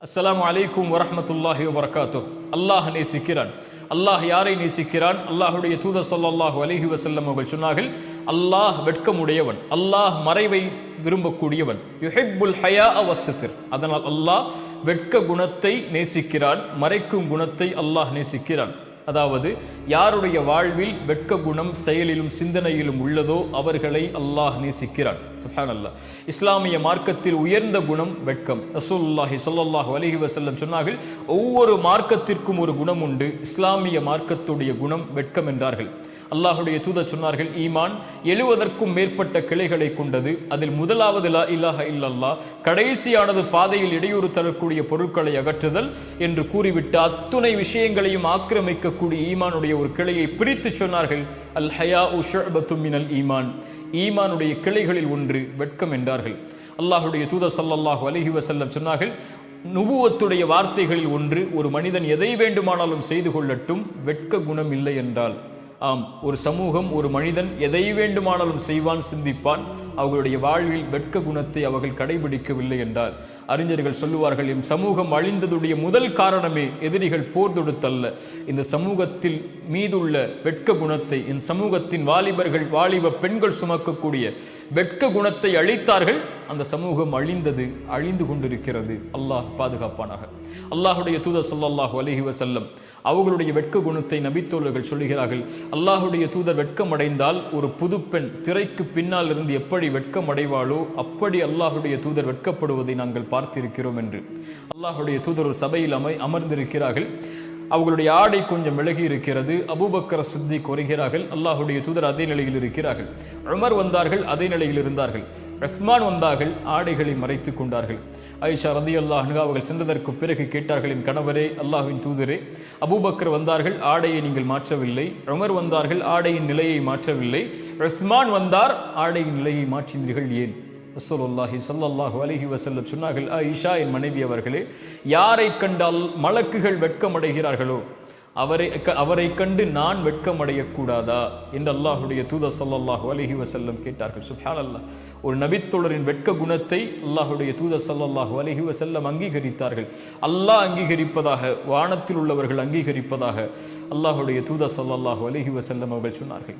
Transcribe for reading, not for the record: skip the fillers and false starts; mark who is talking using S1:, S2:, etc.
S1: அஸ்ஸலாமு அலைக்கும் வரஹ்மத்துல்லாஹி வபரகாத்துஹ். அல்லாஹ் நேசிக்கிறான். அல்லாஹ் யாரை நேசிக்கிறான்? அல்லாஹுடைய தூதர் ஸல்லல்லாஹு அலைஹி வஸல்லம் அவர்கள் சொன்னார்கள், அல்லாஹ் வெட்கமுடையவன், அல்லாஹ் மறைவை விரும்பக்கூடியவன். யுஹிப்புல் ஹயாஅ வஸ்ஸித்ர். அதனால் அல்லாஹ் வெட்க குணத்தை நேசிக்கிறான், மறைக்கும் குணத்தை அல்லாஹ் நேசிக்கிறான். அதாவது யாருடைய வாழ்வில் வெட்க குணம் செயலிலும் சிந்தனையிலும் உள்ளதோ அவர்களை அல்லாஹ் நேசிக்கிறான். சுப்ஹானல்லாஹ். இஸ்லாமிய மார்க்கத்தில் உயர்ந்த குணம் வெட்கம். ரசூலுல்லாஹி ஸல்லல்லாஹு அலைஹி வஸல்லம் சொன்னார்கள், ஒவ்வொரு மார்க்கத்திற்கும் ஒரு குணம் உண்டு, இஸ்லாமிய மார்க்கத்துடைய குணம் வெட்கம் என்றார்கள். அல்லாஹுடைய தூதர் சொன்னார்கள், ஈமான் 70க்கும் மேற்பட்ட கிளைகளை கொண்டது. அதில் முதலாவது லா இலாஹ இல்லல்லாஹ், கடைசியானது பாதையில் இடையூறு தரக்கூடிய பொருட்களை அகற்றுதல் என்று கூறிவிட்டு அத்துணை விஷயங்களையும் ஆக்கிரமிக்கக்கூடிய ஈமானுடைய ஒரு கிளையை பிரித்து சொன்னார்கள், அல் ஹயாஉ ஷுஅபத்தும் மினல் ஈமான். ஈமானுடைய கிளைகளில் ஒன்று வெட்கம் என்றார்கள். அல்லாஹுடைய தூதர் ஸல்லல்லாஹு அலைஹி வஸல்லம் சொன்னார்கள், நுபுவத்துடைய வார்த்தைகளில் ஒன்று, ஒரு மனிதன் எதை வேண்டுமானாலும் செய்து கொள்ளட்டும், வெட்க குணம் இல்லை என்றால். ஆம், ஒரு சமூகம், ஒரு மனிதன் எதை வேண்டுமானாலும் செய்வான், சிந்திப்பான், அவர்களுடைய வாழ்வில் வெட்க குணத்தை அவர்கள் கடைபிடிக்கவில்லை என்றால், அறிஞர்கள் சொல்லுவார்கள், என் சமூகம் அழிந்ததுடைய முதல் காரணமே எதிரிகள் போர் தொடுத்தல்ல, இந்த சமூகத்தில் மீதுள்ள வெட்க குணத்தை, என் சமூகத்தின் வாலிபர்கள், வாலிப பெண்கள் சுமக்கக்கூடிய வெட்க குணத்தை அழித்தார்கள். அந்த சமூகம் அழிந்தது, அழிந்து கொண்டிருக்கிறது. அல்லாஹ் பாதுகாப்பானாக. அல்லாஹுடைய தூதர் ஸல்லல்லாஹு அலைஹி வஸல்லம் அவர்களுடைய வெட்க குணத்தை நபித்தோழர்கள் சொல்லுகிறார்கள், அல்லாஹுடைய தூதர் வெட்கம் அடைந்தால் ஒரு புது பெண் திரைக்கு பின்னால் இருந்து எப்படி வெட்கம் அடைவாளோ அப்படி அல்லாஹுடைய தூதர் வெட்கப்படுவதை நாங்கள் பார்த்திருக்கிறோம் என்று. அல்லாஹுடைய தூதர் ஒரு சபையில் அமர்ந்திருக்கிறார்கள். அவர்களுடைய ஆடை கொஞ்சம் விலகி இருக்கிறது. அபூபக்கர் சித்திக் வருகிறார்கள். அல்லாஹுடைய தூதர் அதே நிலையில் இருக்கிறார்கள். உமர் வந்தார்கள், அதே நிலையில் இருந்தார்கள். உஸ்மான் வந்தார்கள், ஆடைகளை மறைத்துக் கொண்டார்கள். ஆயிஷா ரலியல்லாஹு அன்ஹா அவர்கள் சென்றதற்கு பிறகு கேட்டார்கள், என் கணவரே, அல்லாஹ்வின் தூதரே, அபூபக்கர் வந்தார்கள், ஆடையை நீங்கள் மாற்றவில்லை. உமர் வந்தார்கள், ஆடையின் நிலையை மாற்றவில்லை. உஸ்மான் வந்தார், ஆடையின் நிலையை மாற்றினீர்கள், ஏன்? ரசூலுல்லாஹி ஸல்லல்லாஹு அலைஹி வஸல்லம் சொன்னார்கள், ஆயிஷா, என் மனைவி அவர்களே, யாரை கண்டால் மலக்குகள் வெட்கமடைகிறார்களோ அவரை கண்டு நான் வெட்கமடையக்கூடாதா என்று அல்லாஹுடைய தூதர் ஸல்லல்லாஹு அலைஹி வஸல்லம் கேட்டார்கள். சுப்ஹானல்லாஹ். ஒரு நபித்தோழரின் வெட்க குணத்தை அல்லாஹுடைய தூதர் ஸல்லல்லாஹு அலைஹி வஸல்லம் அங்கீகரித்தார்கள். அல்லாஹ் அங்கீகரிப்பதாக, வானத்தில் உள்ளவர்கள் அங்கீகரிப்பதாக அல்லாஹுடைய தூதர் ஸல்லல்லாஹு அலைஹி வஸல்லம் அவர்கள் சொன்னார்கள்.